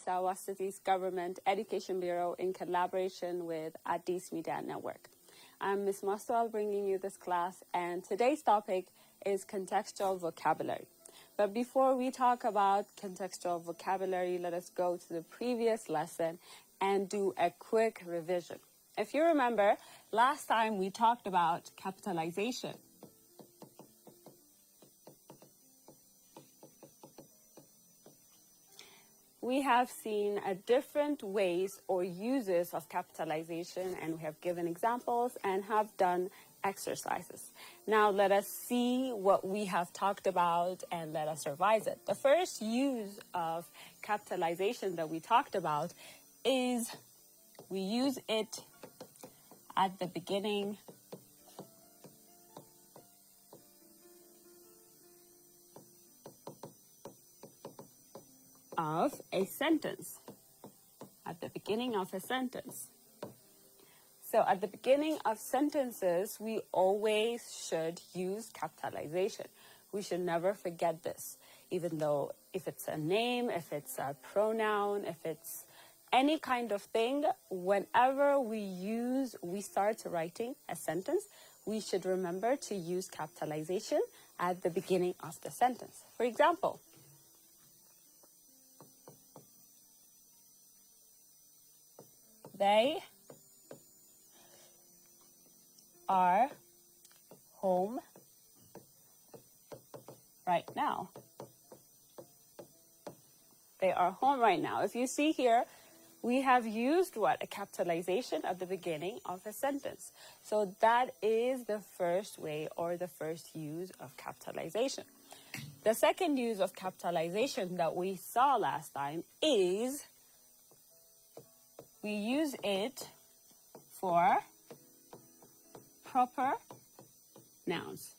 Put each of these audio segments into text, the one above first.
Sarawak City's Government Education Bureau in collaboration with Addis Media Network. I'm Ms. Mostwal bringing you this class, and today's topic is contextual vocabulary. But before we talk about contextual vocabulary, let us go to the previous lesson and do a quick revision. If you remember, last time we talked about capitalization. We have seen different ways or uses of capitalization, and we have given examples and have done exercises. Now let us see what we have talked about and let us revise it. The first use of capitalization that we talked about is we use it at the beginning of a sentence. At the beginning of a sentence. So at the beginning of sentences, we always should use capitalization. We should never forget this, even though if it's a name, if it's a pronoun, if it's any kind of thing, whenever we start writing a sentence, we should remember to use capitalization at the beginning of the sentence. For example, they are home right now. They are home right now. If you see here, we have used what? A capitalization at the beginning of a sentence. So that is the first way or the first use of capitalization. The second use of capitalization that we saw last time is we use it for proper nouns.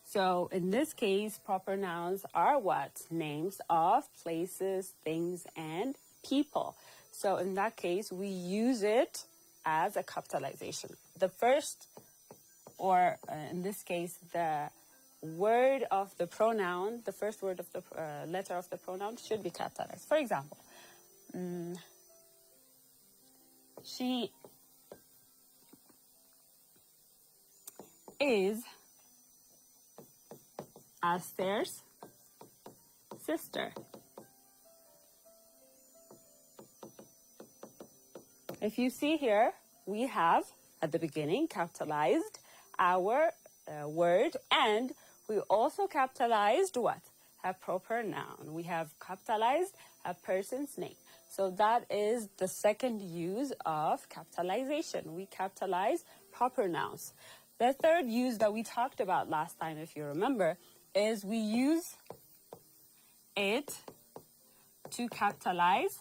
So in this case, proper nouns are what? Names of places, things, and people. So in that case, we use it as a capitalization. The first, or in this case, the word of the pronoun, the first word of the letter of the pronoun should be capitalized. For example, she is Aster's sister. If you see here, we have at the beginning capitalized our word, and we also capitalized what? A proper noun. We have capitalized a person's name. So that is the second use of capitalization. We capitalize proper nouns. The third use that we talked about last time, if you remember, is we use it to capitalize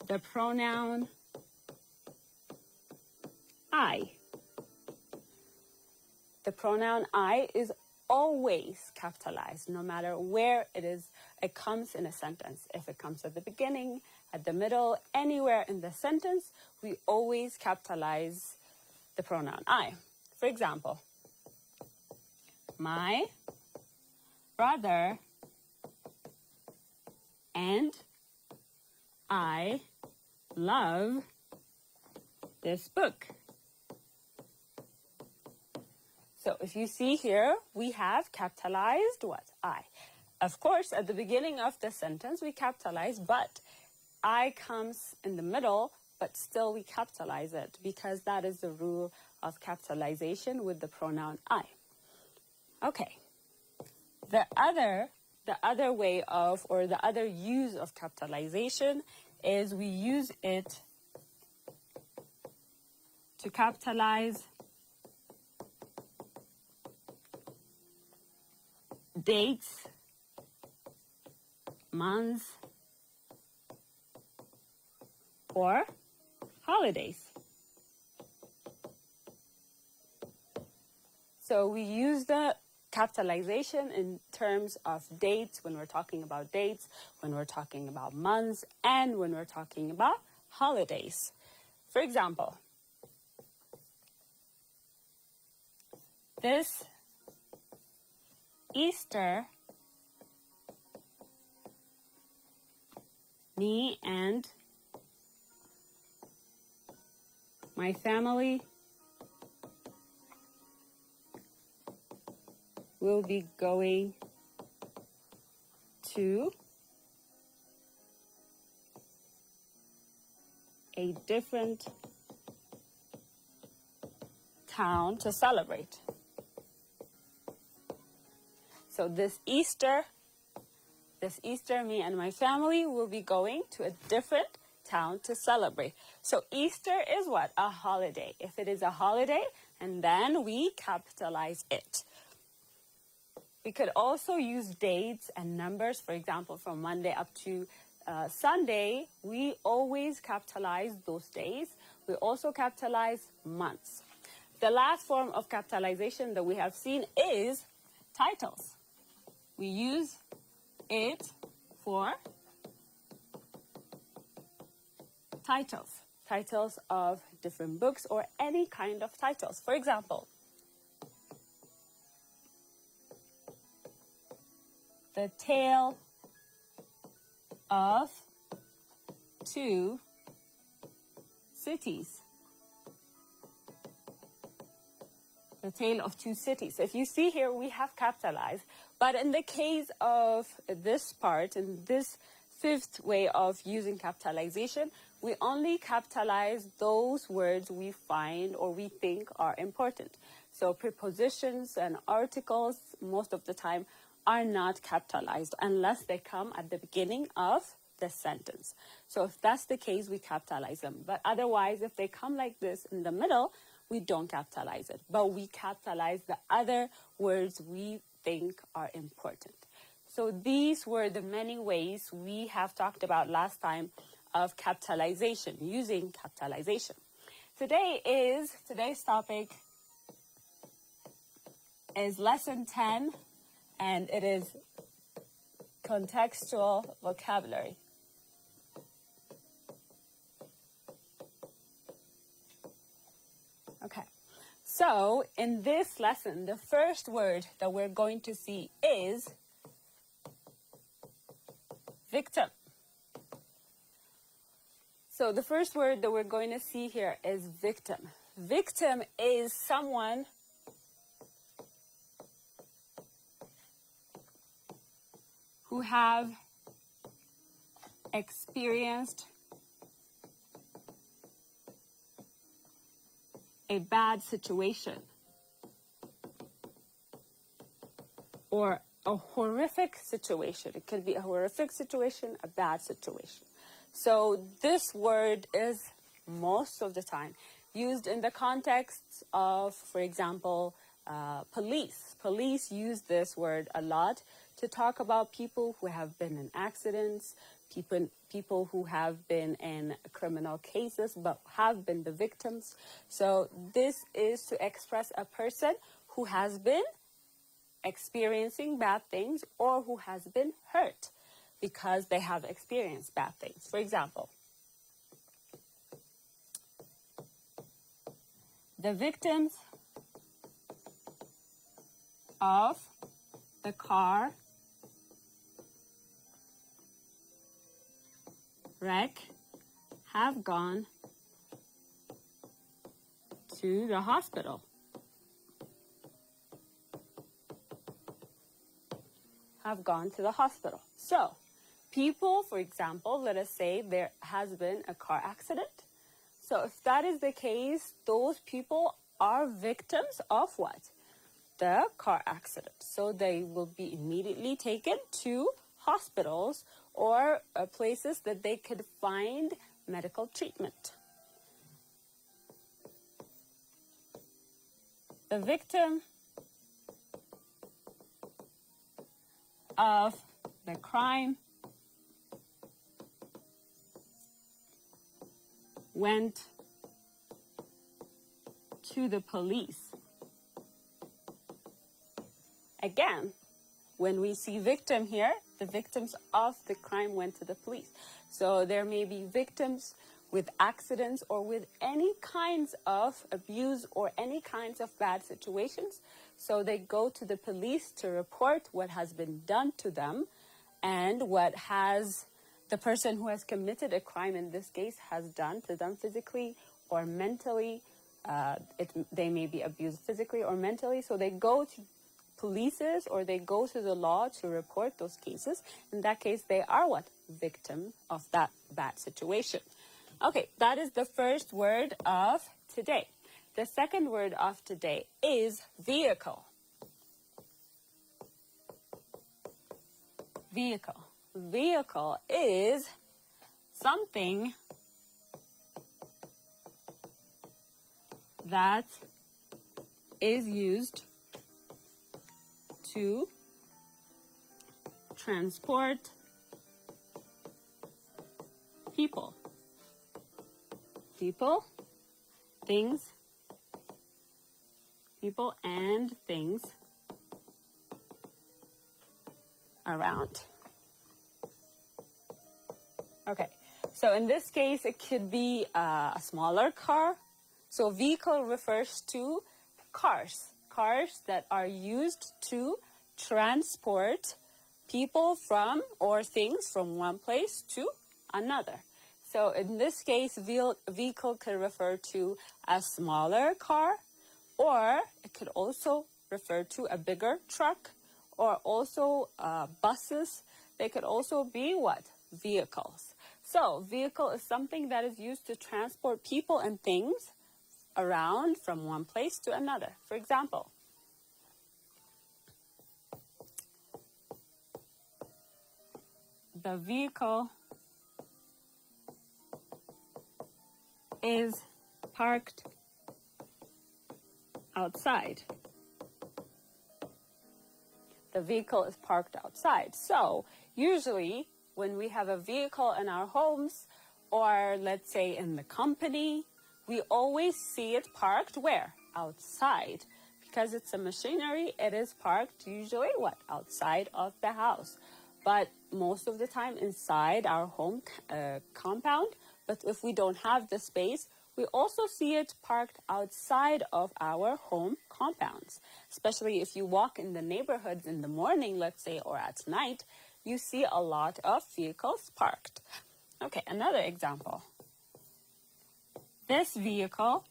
the pronoun I. The pronoun I is always capitalized, no matter where it is. It comes in a sentence. If it comes at the beginning, at the middle, anywhere in the sentence, we always capitalize the pronoun I. For example, my brother and I love this book. So if you see here, we have capitalized what? I. Of course, at the beginning of the sentence, we capitalize, but I comes in the middle, but still we capitalize it because that is the rule of capitalization with the pronoun I. Okay. The other way of, or the other use of capitalization is we use it to capitalize dates, months, or holidays. So we use the capitalization in terms of dates when we're talking about dates, when we're talking about months, and when we're talking about holidays. For example, this Easter, me and my family will be going to a different town to celebrate. So this Easter, me and my family will be going to a different town to celebrate. So Easter is what? A holiday. If it is a holiday, and then we capitalize it. We could also use dates and numbers. For example, from Monday up to Sunday, we always capitalize those days. We also capitalize months. The last form of capitalization that we have seen is titles. We use it for titles of different books or any kind of titles. For example, The Tale of Two Cities. The Tale of Two Cities. If you see here, we have capitalized. But in the case of this part, in this fifth way of using capitalization, we only capitalize those words we find or we think are important. So prepositions and articles, most of the time, are not capitalized unless they come at the beginning of the sentence. So if that's the case, we capitalize them. But otherwise, if they come like this in the middle, we don't capitalize it. But we capitalize the other words we think are important. So these were the many ways we have talked about last time of capitalization, using capitalization. Today's topic is lesson 10, and it is contextual vocabulary. Okay, so in this lesson, the first word that we're going to see is victim. So the first word that we're going to see here is victim. Victim is someone who have experienced a bad situation or a horrific situation. It could be a horrific situation, a bad situation. So this word is most of the time used in the context of, for example, police. Police use this word a lot to talk about people who have been in accidents, people who have been in criminal cases but have been the victims. So this is to express a person who has been experiencing bad things or who has been hurt because they have experienced bad things. For example, the victims of the car wreck have gone to the hospital. Have gone to the hospital. So, people, for example, let us say there has been a car accident. So if that is the case, those people are victims of what? The car accident. So they will be immediately taken to hospitals or places that they could find medical treatment. The victim of the crime went to the police. Again, when we see victim here, the victims of the crime went to the police. So there may be victims with accidents or with any kinds of abuse or any kinds of bad situations. So they go to the police to report what has been done to them and what has the person who has committed a crime in this case has done to them physically or mentally. They may be abused physically or mentally. So they go to polices or they go to the law to report those cases. In that case, they are what? Victim of that bad situation. Okay, that is the first word of today. The second word of today is vehicle. Vehicle. Vehicle is something that is used to transport people. People, things, people and things around. Okay, so in this case, it could be a smaller car. So vehicle refers to cars that are used to transport people from or things from one place to another. So in this case, vehicle could refer to a smaller car, or it could also refer to a bigger truck, or also buses. They could also be what? Vehicles. So vehicle is something that is used to transport people and things around from one place to another. For example, the vehicle is parked outside. The vehicle is parked outside. So usually when we have a vehicle in our homes, or let's say in the company, we always see it parked where? Outside. Because it's a machinery, it is parked usually what? Outside of the house. But most of the time inside our home compound. But if we don't have the space, we also see it parked outside of our home compounds. Especially if you walk in the neighborhoods in the morning, let's say, or at night, you see a lot of vehicles parked. Okay, another example. This vehicle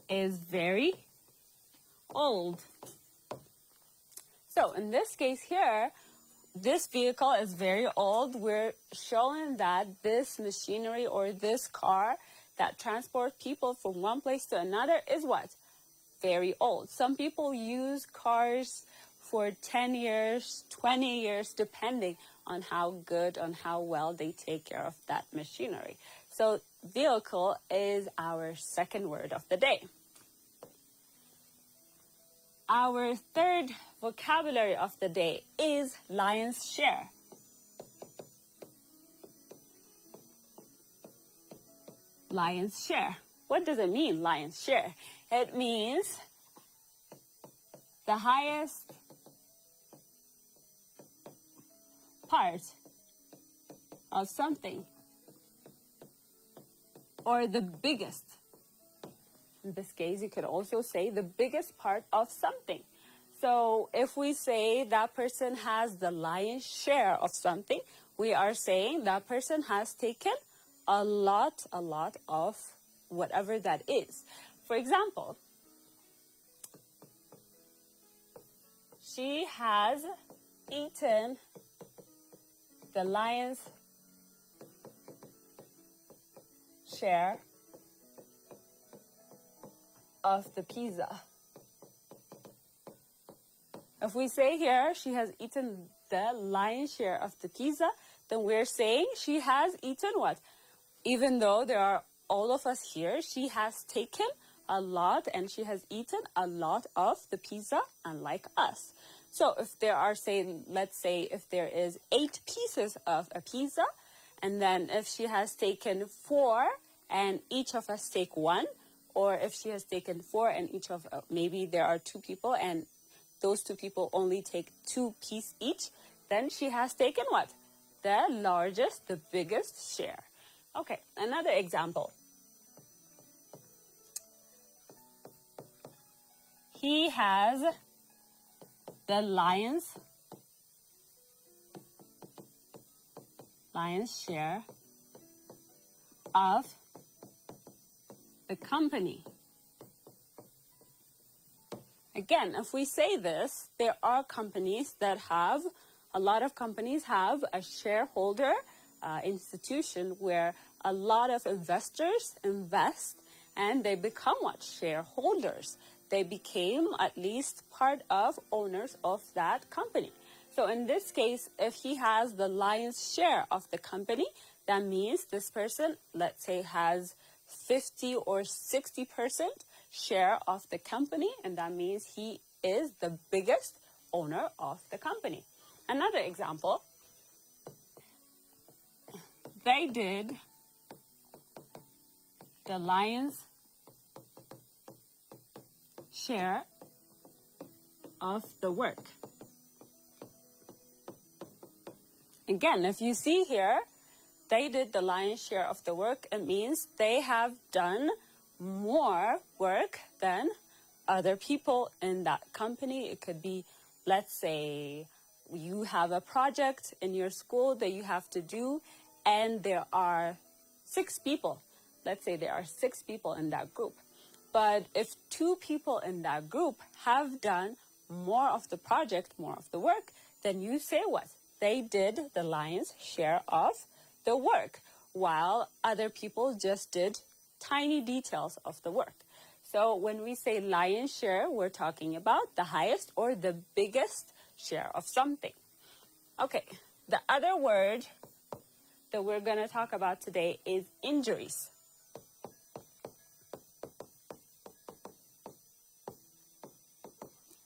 is very old. So in this case here, this vehicle is very old. We're showing that this machinery or this car that transports people from one place to another is what? Very old. Some people use cars for 10 years, 20 years, depending on how good, on how well they take care of that machinery. So vehicle is our second word of the day. Our third vocabulary of the day is lion's share. Lion's share. What does it mean, lion's share? It means the highest part of something, or the biggest. In this case, you could also say the biggest part of something. So if we say that person has the lion's share of something, we are saying that person has taken a lot of whatever that is. For example, she has eaten the lion's share of the pizza. If we say here she has eaten the lion's share of the pizza, then we're saying she has eaten what? Even though there are all of us here, she has taken a lot and she has eaten a lot of the pizza, unlike us. So if there are, let's say if there is 8 pieces of a pizza, and then if she has taken 4 and each of us take 1, or if she has taken 4 and each of, maybe there are 2 people and those 2 people only take 2 pieces each, then she has taken what? the largest, the biggest share. Okay, another example. He has the lion's share of the company. Again, if we say this, there are companies that have, a lot of companies have a shareholder institution where a lot of investors invest and they become what? Shareholders. They became at least part of owners of that company. So in this case, if he has the lion's share of the company, that means this person, let's say, has 50 or 60% share of the company, and that means he is the biggest owner of the company. Another example, they did the lion's share of the work. Again, if you see here, they did the lion's share of the work. It means they have done more work than other people in that company. It could be, let's say, you have a project in your school that you have to do, and there are 6 people. Let's say there are 6 people in that group. But if 2 people in that group have done more of the project, more of the work, then you say what? They did the lion's share of the work, while other people just did tiny details of the work. So when we say lion's share, we're talking about the highest or the biggest share of something. Okay, the other word that we're going to talk about today is injuries.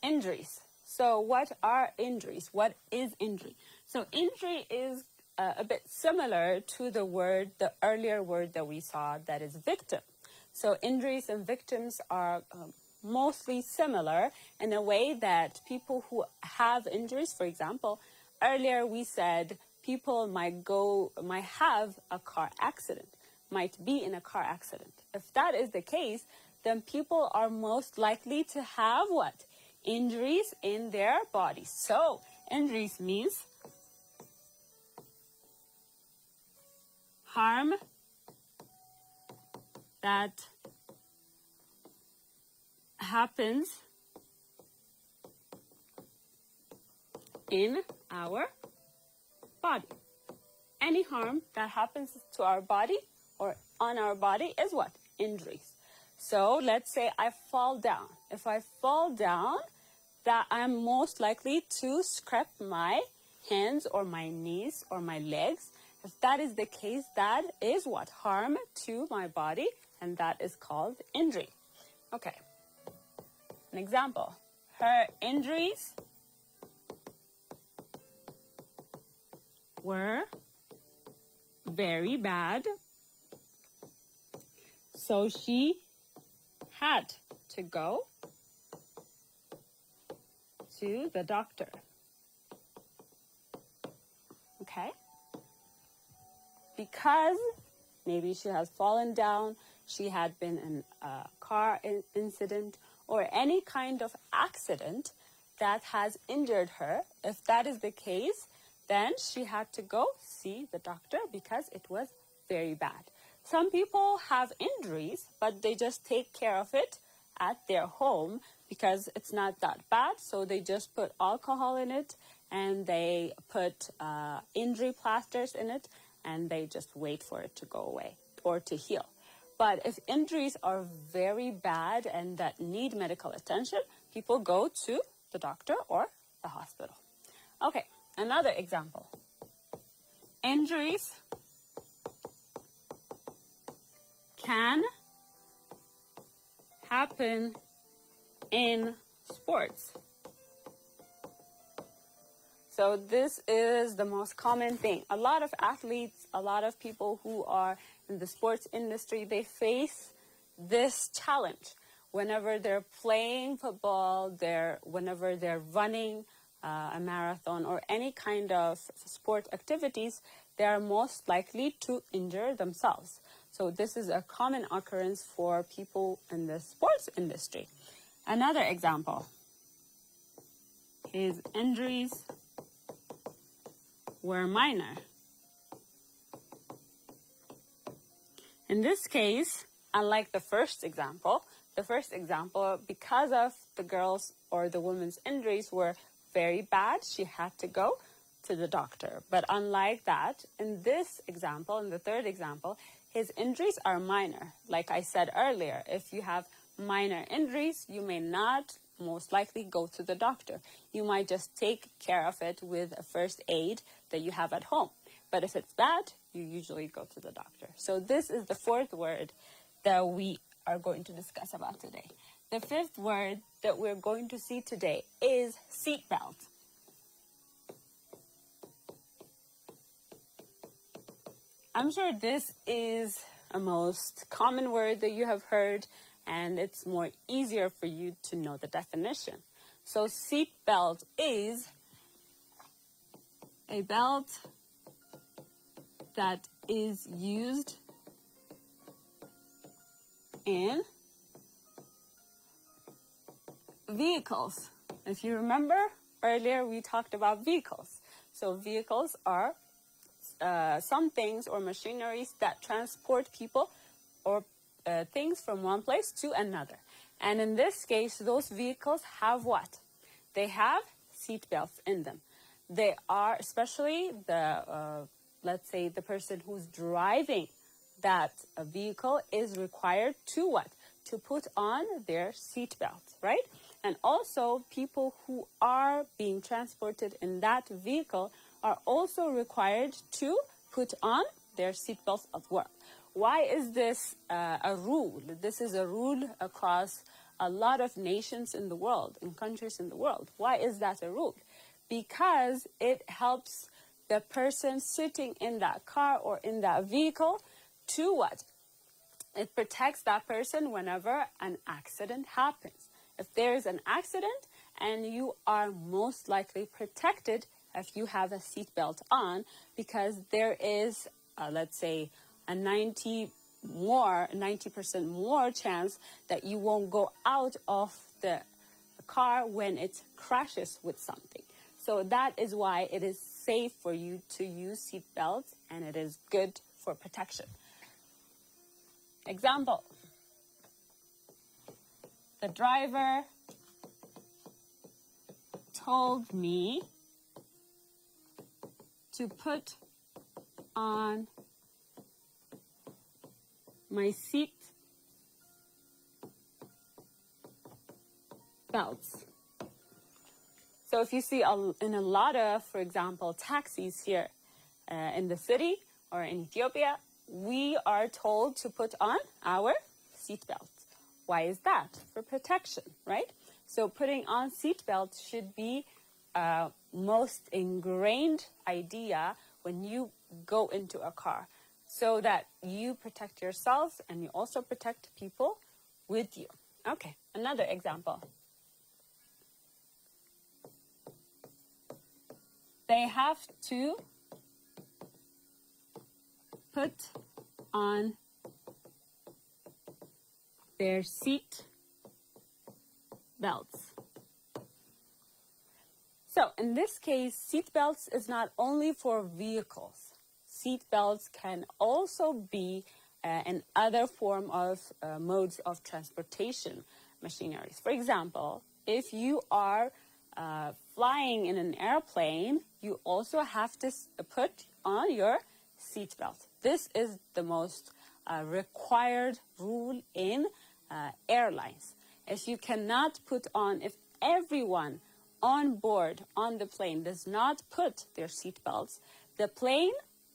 Injuries. So what are injuries? What is injury? So injury is a bit similar to the earlier word that we saw, that is victim. So injuries and victims are mostly similar in a way that people who have injuries, for example, earlier we said people might have a car accident, might be in a car accident. If that is the case, then people are most likely to have what? Injuries in their bodies. So injuries means harm that happens in our body. Any harm that happens to our body or on our body is what? Injuries. So let's say I fall down. If I fall down, that I'm most likely to scrape my hands or my knees or my legs. If that is the case, that is what? Harm to my body, and that is called injury. Okay. An example. Her injuries were very bad, so she had to go to the doctor. Okay? Because maybe she has fallen down, she had been in a car incident, or any kind of accident that has injured her. If that is the case, then she had to go see the doctor because it was very bad. Some people have injuries, but they just take care of it at their home because it's not that bad. So they just put alcohol in it and they put injury plasters in it, and they just wait for it to go away or to heal. But if injuries are very bad and that need medical attention, people go to the doctor or the hospital. Okay, another example. Injuries can happen in sports. So this is the most common thing. A lot of athletes, a lot of people who are in the sports industry, they face this challenge. Whenever they're playing football, whenever they're running a marathon or any kind of sport activities, they are most likely to injure themselves. So this is a common occurrence for people in the sports industry. Another example, his injuries were minor. In this case, unlike the first example, because of the girl's or the woman's injuries were very bad, she had to go to the doctor. But unlike that, in this example, in the third example, his injuries are minor. Like I said earlier, if you have minor injuries, you may not most likely go to the doctor. You might just take care of it with a first aid that you have at home. But if it's bad, you usually go to the doctor. So this is the fourth word that we are going to discuss about today. The fifth word that we're going to see today is seatbelt. I'm sure this is a most common word that you have heard, and it's more easier for you to know the definition. So seatbelt is a belt that is used in vehicles. If you remember, earlier we talked about vehicles. So vehicles are some things or machineries that transport people or things from one place to another. And in this case, those vehicles have what? They have seat belts in them. They are, especially the, let's say the person who's driving that vehicle is required to what? To put on their seat belt, right? And also people who are being transported in that vehicle are also required to put on their seatbelts as well. Why is this a rule? This is a rule across a lot of nations in the world, in countries in the world. Why is that a rule? Because it helps the person sitting in that car or in that vehicle to what? It protects that person whenever an accident happens. If there is an accident, and you are most likely protected if you have a seatbelt on, because there is, let's say, a 90% more chance that you won't go out of the car when it crashes with something. So that is why it is safe for you to use seatbelts, and it is good for protection. Example: the driver told me to put on my seat belts. So if you see in a lot of, for example, taxis here in the city or in Ethiopia, we are told to put on our seat belts. Why is that? For protection, right? So putting on seat belts should be most ingrained idea when you go into a car, so that you protect yourself and you also protect people with you. Okay, another example. They have to put on their seat belts. So in this case, seat belts is not only for vehicles. Seat belts can also be in other form of modes of transportation machineries. For example, if you are flying in an airplane, you also have to put on your seat belt. This is the most required rule in airlines. If everyone on board on the plane does not put their seat belts, the plane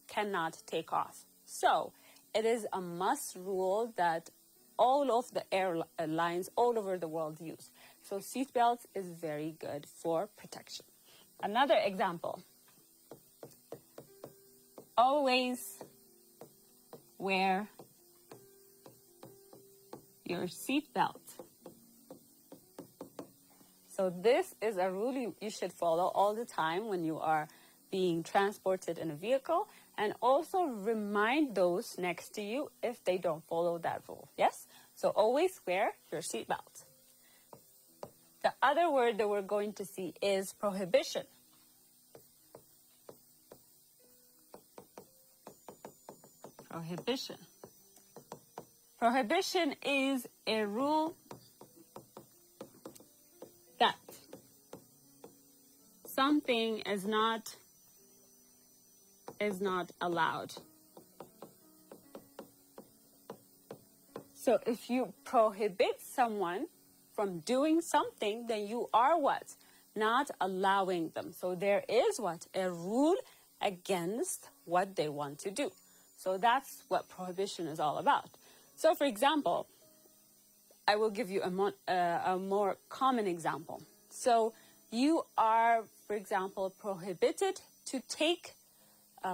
cannot take off. So it is a must rule that all of the airlines all over the world use. So seat belts is very good for protection. Another example. Always wear your seat belt. So this is a rule you should follow all the time when you are being transported in a vehicle, and also remind those next to you if they don't follow that rule. Yes? So always wear your seatbelt. The other word that we're going to see is prohibition. Prohibition. Prohibition is a rule that something is not allowed. So if you prohibit someone from doing something, then you are what? Not allowing them. So there is what? A rule against what they want to do. So that's what prohibition is all about. So for example, I will give you a more common example. So you are, for example, prohibited to take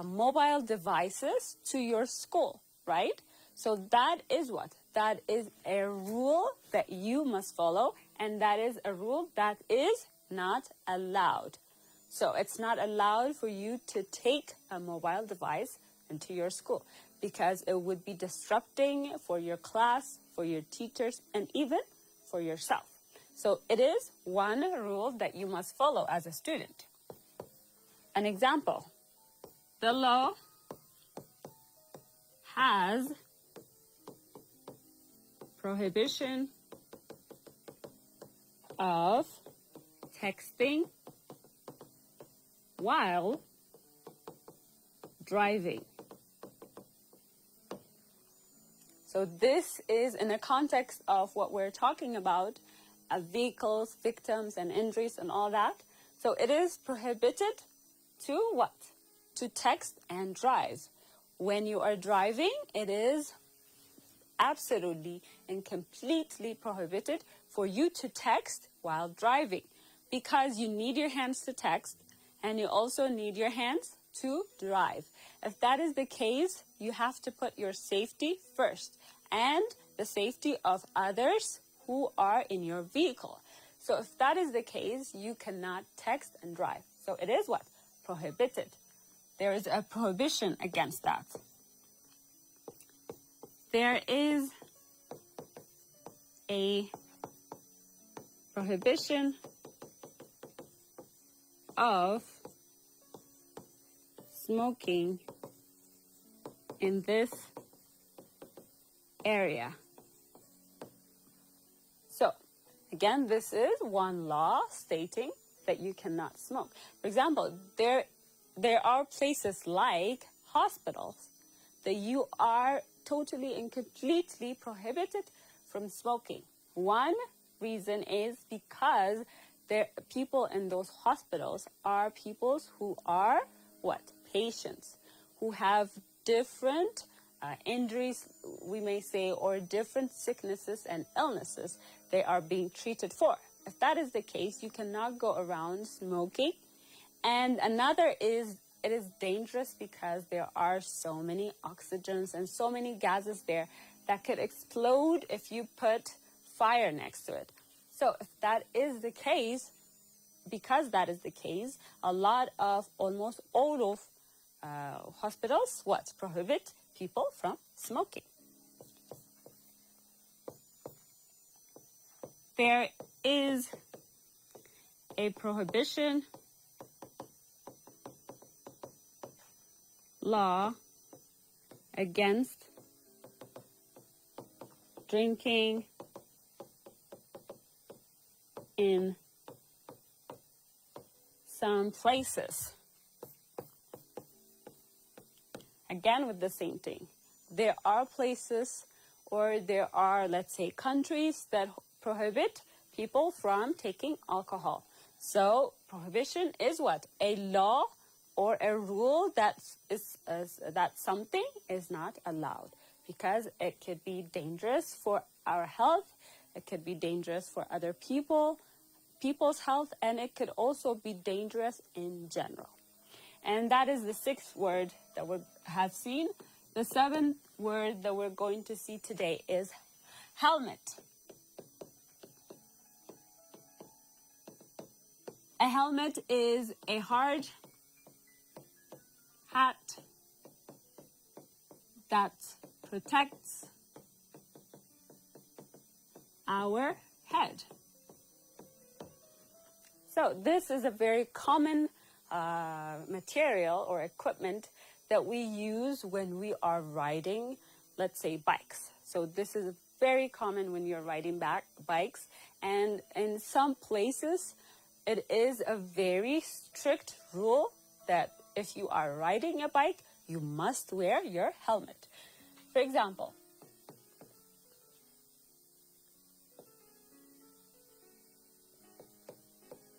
mobile devices to your school, right? So that is what? That is a rule that you must follow, and that is a rule that is not allowed. So it's not allowed for you to take a mobile device into your school because it would be disrupting for your class, for your teachers, and even for yourself. So it is one rule that you must follow as a student. An example, the law has prohibition of texting while driving. So this is in the context of what we're talking about, vehicles, victims, and injuries and all that. So it is prohibited to what? To text and drive. When you are driving, it is absolutely and completely prohibited for you to text while driving, because you need your hands to text and you also need your hands to drive. If that is the case, you have to put your safety first and the safety of others who are in your vehicle. So if that is the case, you cannot text and drive. So it is what? Prohibited. There is a prohibition against that. There is a prohibition of smoking in this area. So, again, this is one law stating that you cannot smoke. For example, there are places like hospitals that you are totally and completely prohibited from smoking. One reason is because people in those hospitals are people who are what? Patients who have different injuries, we may say, or different sicknesses and illnesses they are being treated for. If that is the case, you cannot go around smoking. And another is, it is dangerous because there are so many oxygens and so many gases there that could explode if you put fire next to it. So if that is the case, because that is the case, a lot of, almost all of hospitals, prohibit people from smoking. There is a prohibition law against drinking in some places. Again, with the same thing. There are places, or there are, let's say, countries that prohibit people from taking alcohol. So prohibition is what? A law or a rule that something is not allowed, because it could be dangerous for our health, it could be dangerous for other people's health, and it could also be dangerous in general. And that is the sixth word that we have seen. The seventh word that we're going to see today is helmet. A helmet is a hard hat that protects our head. So this is a very common material or equipment that we use when we are riding, let's say, bikes. So this is very common when you're riding bikes, and in some places it is a very strict rule that if you are riding a bike, you must wear your helmet. For example,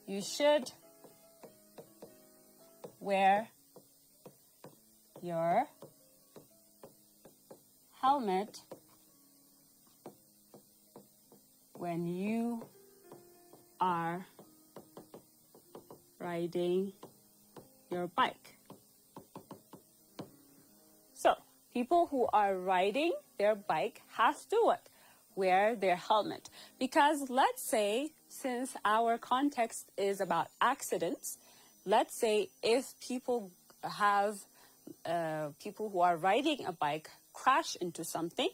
you should wear your helmet when you are riding your bike. So, people who are riding their bike has to what? Wear their helmet. Because let's say, since our context is about accidents, let's say if people who are riding a bike crash into something,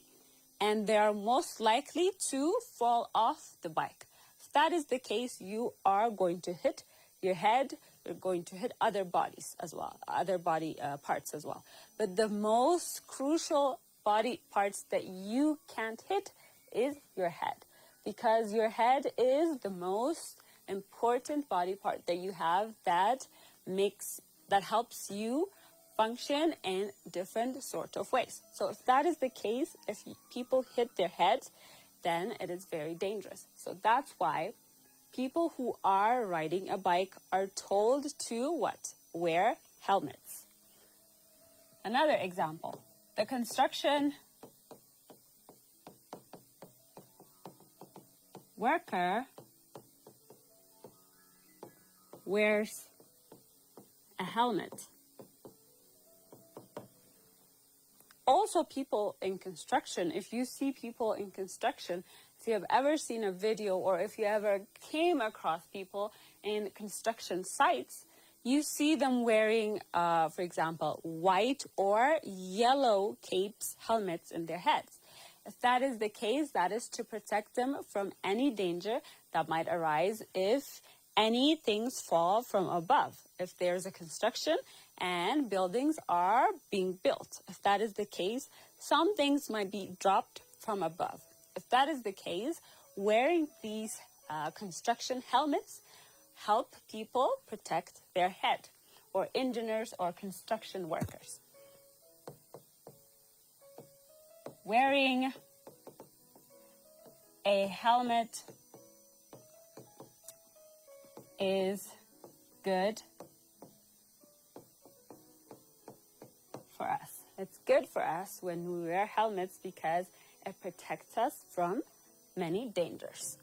and they are most likely to fall off the bike. If that is the case, you are going to hit your head, you're going to hit other bodies as well, other body parts as well. But the most crucial body parts that you can't hit is your head, because your head is the most important body part that you have that helps you function in different sort of ways. So if that is the case, if people hit their heads, then it is very dangerous. So that's why people who are riding a bike are told to what? Wear helmets. Another example, the construction worker wears a helmet. Also, people in construction, if you see people in construction, if you have ever seen a video or if you ever came across people in construction sites, you see them wearing, for example, white or yellow capes, helmets in their heads. If that is the case, that is to protect them from any danger that might arise if any things fall from above. If there's a construction and buildings are being built. If that is the case, some things might be dropped from above. If that is the case, wearing these construction helmets help people protect their head, or engineers or construction workers. Wearing a helmet is good for us. It's good for us when we wear helmets because it protects us from many dangers.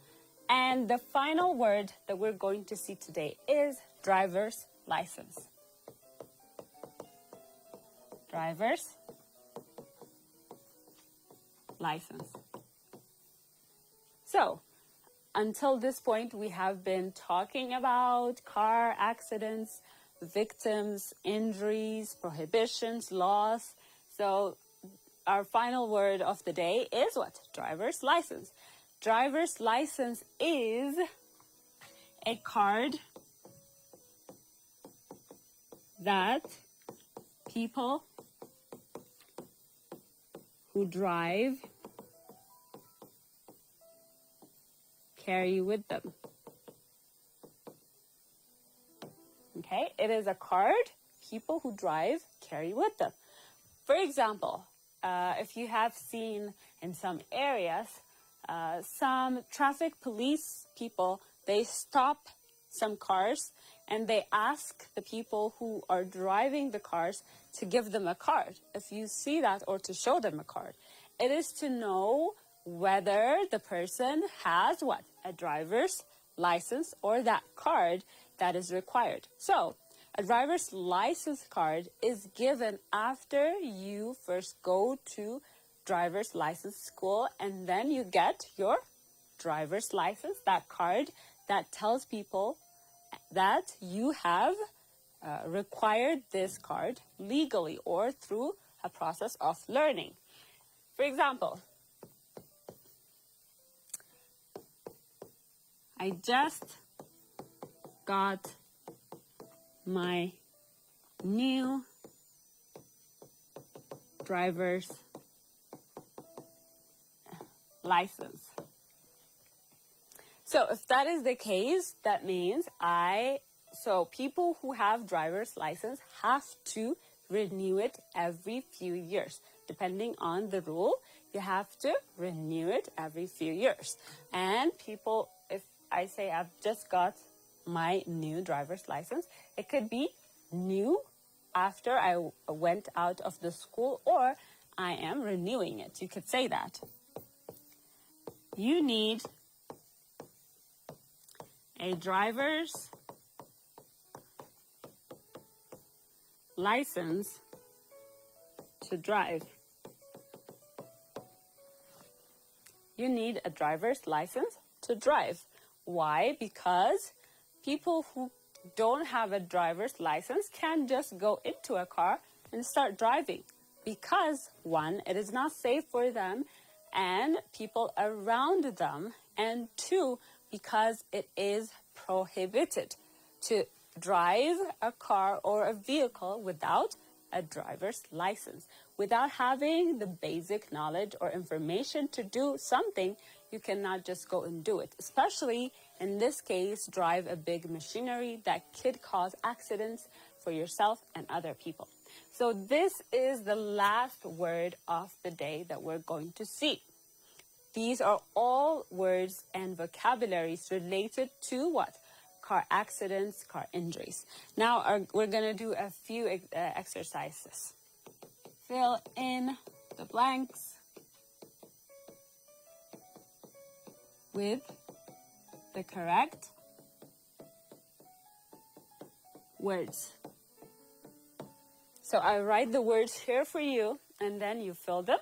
And the final word that we're going to see today is driver's license. Driver's license. So, until this point, we have been talking about car accidents, victims, injuries, prohibitions, laws. So our final word of the day is what? Driver's license. Driver's license is a card that people who drive carry with them. Okay, it is a card people who drive carry with them. For example, if you have seen in some areas, some traffic police people, they stop some cars and they ask the people who are driving the cars to give them a card. If you see that, or to show them a card, it is to know whether the person has what? A driver's license or that card that is required. So a driver's license card is given after you first go to driver's license school, and then you get your driver's license, that card that tells people that you have required this card legally or through a process of learning. For example, I just got my new driver's license. So if that is the case, that means so people who have driver's license have to renew it every few years. Depending on the rule, you have to renew it every few years. And people, if I say I've just got my new driver's license, it could be new after I went out of the school, or I am renewing it. You could say that. You need a driver's license to drive. You need a driver's license to drive. Why? Because people who don't have a driver's license can just go into a car and start driving. Because one, it is not safe for them and people around them. And two, because it is prohibited to drive a car or a vehicle without a driver's license. Without having the basic knowledge or information to do something, you cannot just go and do it. Especially in this case, drive a big machinery that could cause accidents for yourself and other people. So this is the last word of the day that we're going to see. These are all words and vocabularies related to what? Car accidents, car injuries. Now we're going to do a few exercises. Fill in the blanks with the correct words. So I write the words here for you, and then you fill them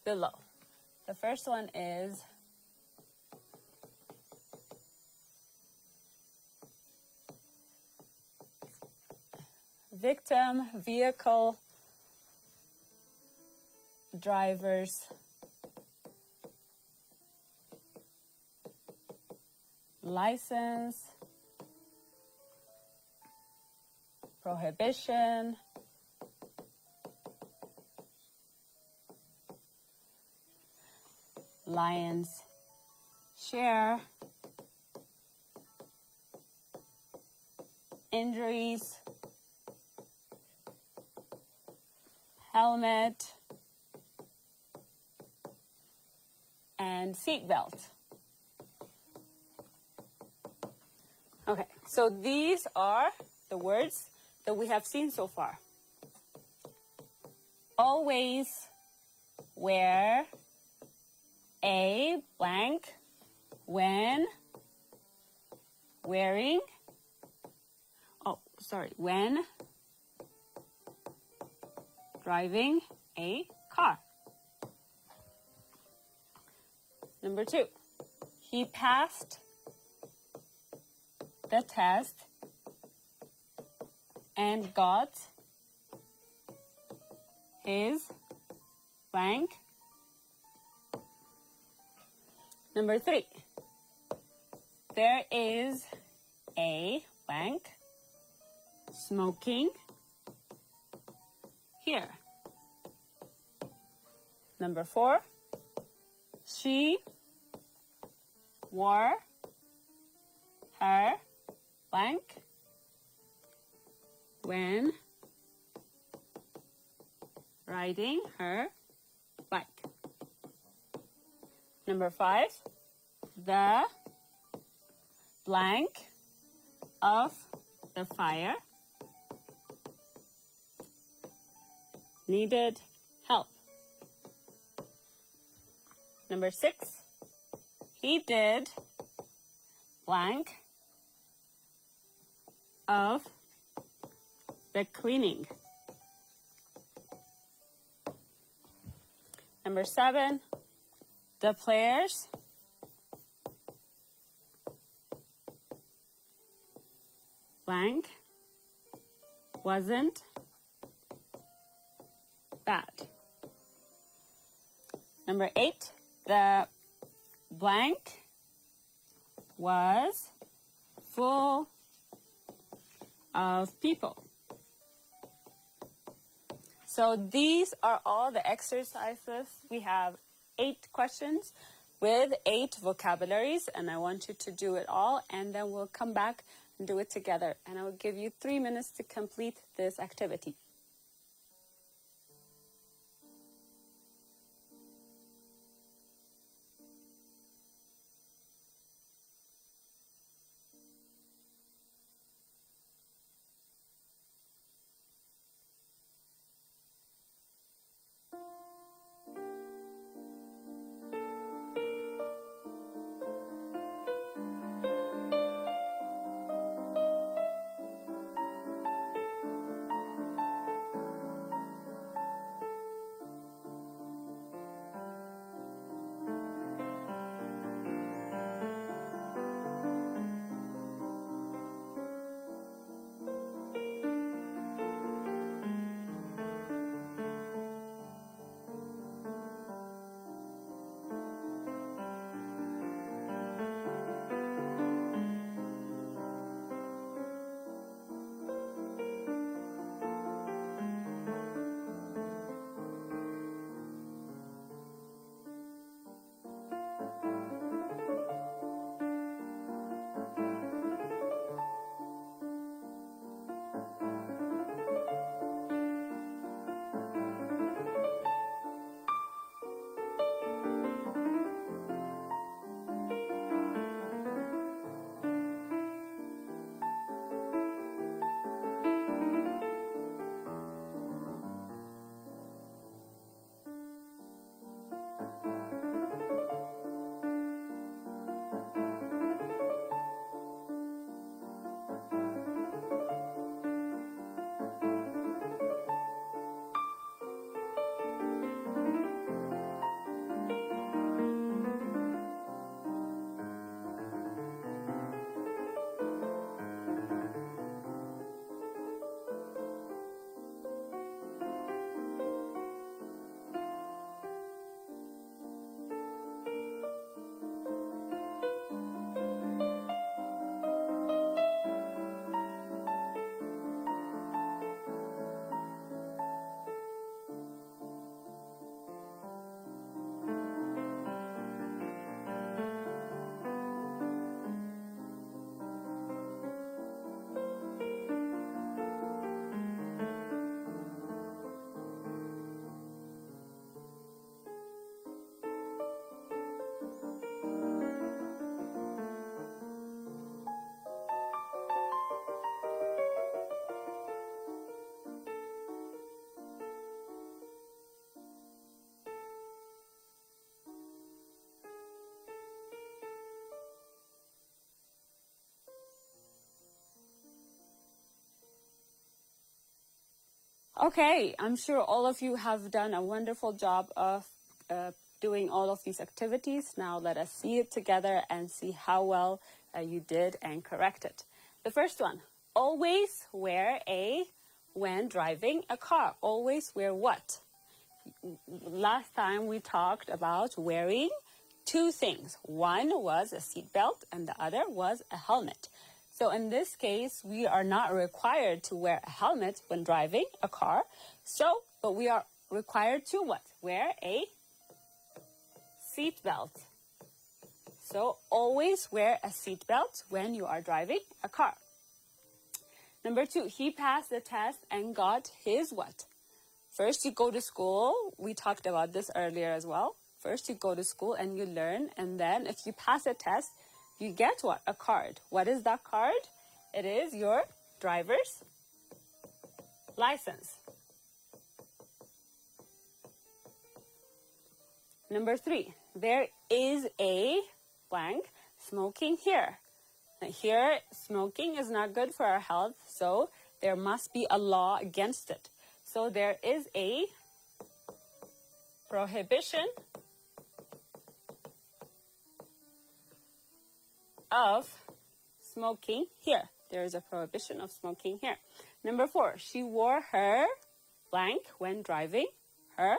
below. The first one is victim, vehicle, driver's license, prohibition, lion's share, injuries, helmet, and seatbelt. Okay, so these are the words that we have seen so far. Always wear a blank when when driving a car. Number 2, he passed the test and got his blank. Number 3, there is a blank smoking here. Number 4, she wore her blank when riding her bike. Number 5, the blank of the fire needed help. Number 6, he did blank of the cleaning. Number 7, the players blank wasn't bad. Number 8, the blank was full of people. So these are all the exercises. We have 8 questions with 8 vocabularies, and I want you to do it all, and then we'll come back and do it together. And I will give you 3 minutes to complete this activity. Okay, I'm sure all of you have done a wonderful job of doing all of these activities. Now let us see it together and see how well you did and correct it. The first one, always wear a, when driving a car, always wear what? Last time we talked about wearing 2 things. One was a seatbelt and the other was a helmet. So in this case, we are not required to wear a helmet when driving a car. But we are required to what? Wear a seatbelt. So always wear a seatbelt when you are driving a car. Number 2, he passed the test and got his what? First you go to school. We talked about this earlier as well. First you go to school and you learn, and then if you pass a test, you get what? A card. What is that card? It is your driver's license. Number 3, there is a blank smoking here. Now here, smoking is not good for our health, so there must be a law against it. So there is a prohibition of smoking here. There is a prohibition of smoking here. Number 4, she wore her blank when driving her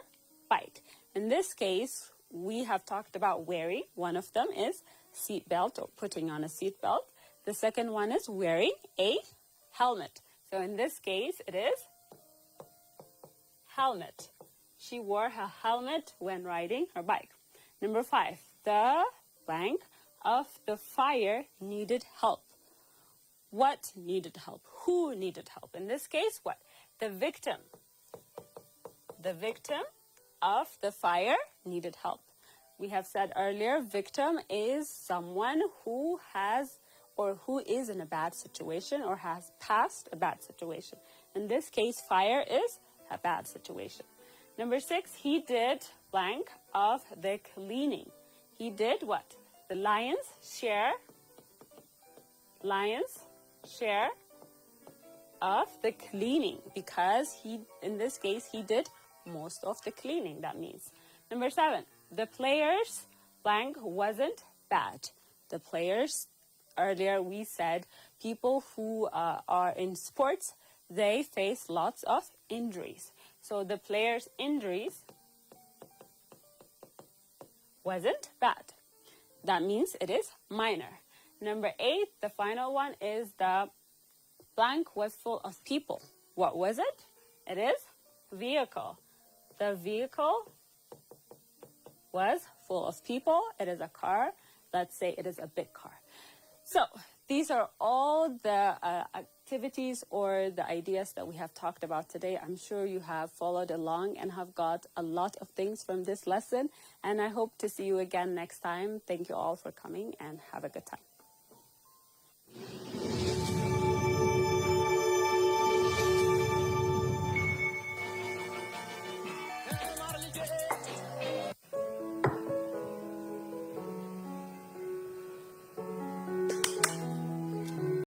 bike. In this case, we have talked about wearing. One of them is seatbelt or putting on a seatbelt. The second one is wearing a helmet. So in this case, it is helmet. She wore her helmet when riding her bike. Number 5, the blank of the fire needed help. What needed help? Who needed help? In this case, what? The victim. The victim of the fire needed help. We have said earlier, victim is someone who has or who is in a bad situation or has passed a bad situation. In this case, fire is a bad situation. Number 6, he did blank of the cleaning. He did what? The lion's share of the cleaning, because in this case, he did most of the cleaning, that means. Number 7, the players blank wasn't bad. The players, earlier we said, people who are in sports, they face lots of injuries. So the players' injuries wasn't bad. That means it is minor. Number 8, the final one, is the blank was full of people. What was it? It is vehicle. The vehicle was full of people. It is a car. Let's say it is a big car. So these are all the activities or the ideas that we have talked about today. I'm sure you have followed along and have got a lot of things from this lesson. And I hope to see you again next time. Thank you all for coming and have a good time.